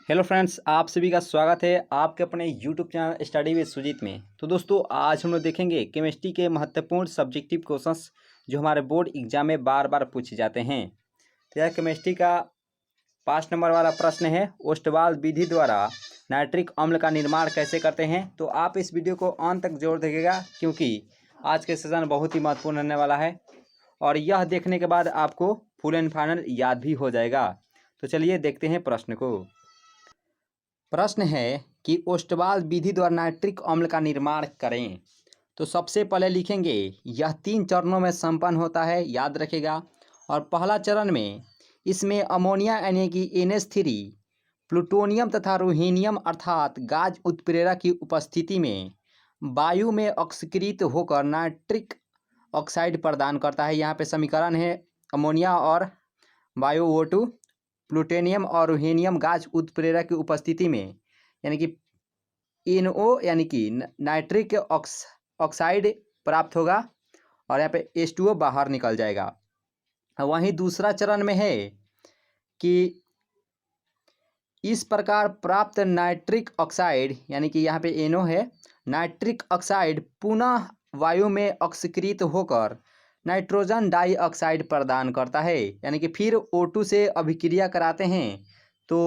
Hello friends, आप सभी का स्वागत है आपके अपने YouTube channel study with Sujit में। तो दोस्तों, आज हम लोग देखेंगे केमिस्ट्री के महत्वपूर्ण सब्जेक्टिव क्वेश्चंस जो हमारे बोर्ड एग्जाम में बार बार पूछे जाते हैं। तो यह केमिस्ट्री का 5 नंबर वाला प्रश्न है, ओस्टवाल विधि द्वारा नाइट्रिक अम्ल का निर्माण कैसे करते हैं। तो आप इस वीडियो को अंत तक जरूर देखिएगा, क्योंकि आज के सेशन बहुत ही महत्वपूर्ण रहने वाला है और यह देखने के बाद आपको फुल एंड फाइनल याद भी हो जाएगा। तो चलिए देखते हैं प्रश्न को। प्रश्न है कि ओस्टवाल विधि द्वारा नाइट्रिक अम्ल का निर्माण करें। तो सबसे पहले लिखेंगे यह 3 चरणों में संपन्न होता है, याद रखेगा। और पहला चरण में इसमें अमोनिया यानी कि NH3, प्लूटोनियम तथा रुहेनियम अर्थात गाज उत्प्रेरक की उपस्थिति में वायु में ऑक्सीकृत होकर नाइट्रिक ऑक्साइड प्रदान करता है। यहाँ पे समीकरण है अमोनिया और वायु O2, प्लूटोनियम और रुहेनियम गाज उत्प्रेरक की उपस्थिति में यानी कि NO यानी कि नाइट्रिक ऑक्साइड प्राप्त होगा और यहाँ पे H2O बाहर निकल जाएगा। वहीं दूसरा चरण में है कि इस प्रकार प्राप्त नाइट्रिक ऑक्साइड यानी कि यहाँ पे NO है, नाइट्रिक ऑक्साइड पुनः वायु में ऑक्सीकृत होकर नाइट्रोजन डाइऑक्साइड प्रदान करता है। यानी कि फिर O2 से अभिक्रिया कराते हैं तो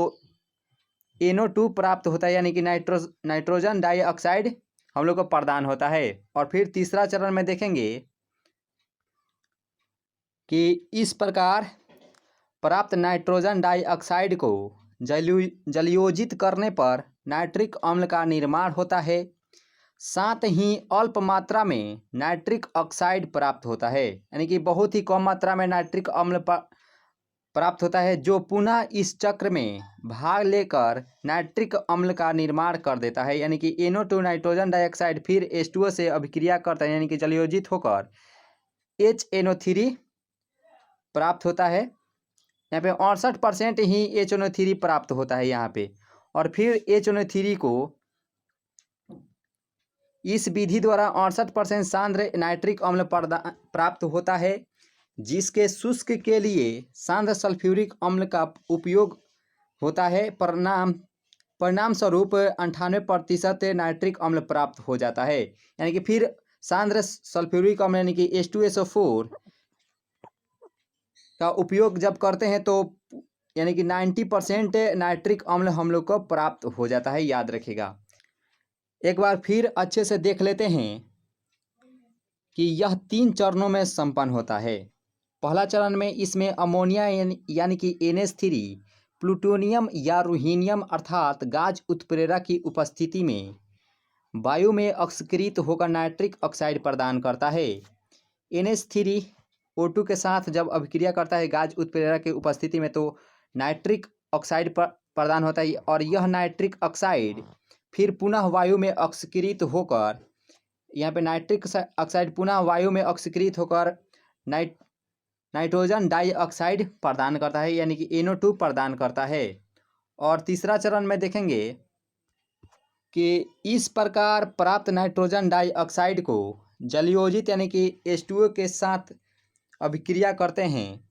NO2 प्राप्त होता है, यानी कि नाइट्रोजन डाइऑक्साइड हम लोग को प्रदान होता है। और फिर तीसरा चरण में देखेंगे कि इस प्रकार प्राप्त नाइट्रोजन डाइऑक्साइड को जलयोजित करने पर नाइट्रिक अम्ल का निर्माण होता है, साथ ही अल्प मात्रा में नाइट्रिक ऑक्साइड प्राप्त होता है। यानी कि बहुत ही कम मात्रा में नाइट्रिक अम्ल प्राप्त होता है, जो पुनः इस चक्र में भाग लेकर नाइट्रिक अम्ल का निर्माण कर देता है। यानी कि NO2 नाइट्रोजन डाइऑक्साइड फिर H2O से अभिक्रिया करता है, यानी कि जलयोजित होकर HNO3 प्राप्त होता है। यहाँ पे 68% ही HNO3 प्राप्त होता है यहाँ पे। और फिर HNO3 को इस विधि द्वारा 68% सांद्र नाइट्रिक अम्ल प्राप्त होता है, जिसके शुष्क के लिए सांद्र सल्फ्यूरिक अम्ल का उपयोग होता है। परिणाम स्वरूप 98% नाइट्रिक अम्ल प्राप्त हो जाता है। यानी कि फिर सांद्र सल्फ्यूरिक अम्ल यानी कि H2SO4 का उपयोग जब करते हैं तो यानी कि 90% नाइट्रिक अम्ल हम लोग को प्राप्त हो जाता है, याद रखिएगा। एक बार फिर अच्छे से देख लेते हैं कि यह 3 चरणों में संपन्न होता है। पहला चरण में इसमें अमोनिया यानी कि NH3, प्लूटोनियम या रुहेनियम अर्थात गाज उत्प्रेरक की उपस्थिति में वायु में ऑक्सीकृत होकर नाइट्रिक ऑक्साइड प्रदान करता है। NH3 O2 के साथ जब अभिक्रिया करता है गाज उत्प्रेरक की उपस्थिति में तो नाइट्रिक ऑक्साइड प्रदान होता है, और यह नाइट्रिक ऑक्साइड फिर पुनः वायु में ऑक्सीकृत होकर यहाँ पे नाइट्रिक ऑक्साइड पुनः वायु में ऑक्सीकृत होकर नाइट्रोजन डाइऑक्साइड प्रदान करता है, यानी कि NO2 प्रदान करता है। और तीसरा चरण में देखेंगे कि इस प्रकार प्राप्त नाइट्रोजन डाइऑक्साइड को जलयोजित यानी कि H2O के साथ अभिक्रिया करते हैं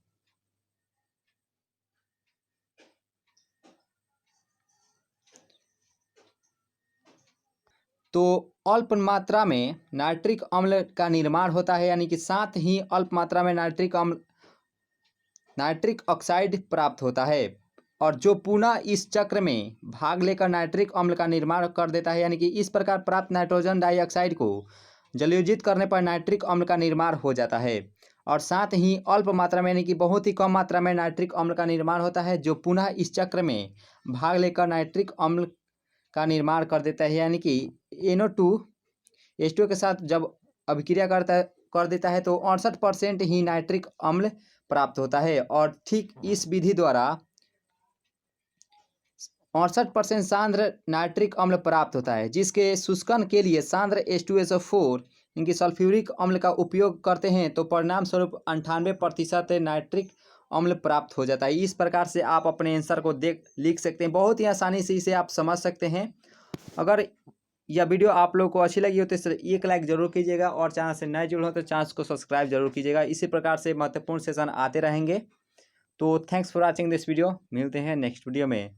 तो अल्प मात्रा में नाइट्रिक अम्ल का निर्माण होता है, यानी कि साथ ही अल्प मात्रा में नाइट्रिक ऑक्साइड प्राप्त होता है, और जो पुनः इस चक्र में भाग लेकर नाइट्रिक अम्ल का निर्माण कर देता है। यानी कि इस प्रकार प्राप्त नाइट्रोजन डाइऑक्साइड को जलयोजित करने पर नाइट्रिक अम्ल का निर्माण हो जाता है, और साथ ही अल्प मात्रा में यानी कि बहुत ही कम मात्रा में नाइट्रिक अम्ल का निर्माण होता है, जो पुनः इस चक्र में भाग लेकर नाइट्रिक अम्ल का निर्माण कर देता है। यानी कि NO2 H2O के साथ जब अभिक्रिया कर देता है तो 68% ही नाइट्रिक अम्ल प्राप्त होता है। और ठीक इस विधि द्वारा 68% सांद्र नाइट्रिक अम्ल प्राप्त होता है, जिसके शुष्कन के लिए सांद्र H2SO4 इनकी सल्फ्यूरिक अम्ल का उपयोग करते हैं तो परिणाम स्वरूप 98% नाइट्रिक अम्ल प्राप्त हो जाता है। इस प्रकार से आप अपने आंसर को लिख सकते हैं, बहुत ही आसानी से इसे आप समझ सकते हैं। अगर यह वीडियो आप लोगों को अच्छी लगी हो तो इस एक लाइक जरूर कीजिएगा, और चैनल से नए जुड़े हो तो चैनल को सब्सक्राइब जरूर कीजिएगा। इसी प्रकार से महत्वपूर्ण सेशन आते रहेंगे। तो thanks for watching this video, मिलते हैं नेक्स्ट वीडियो में।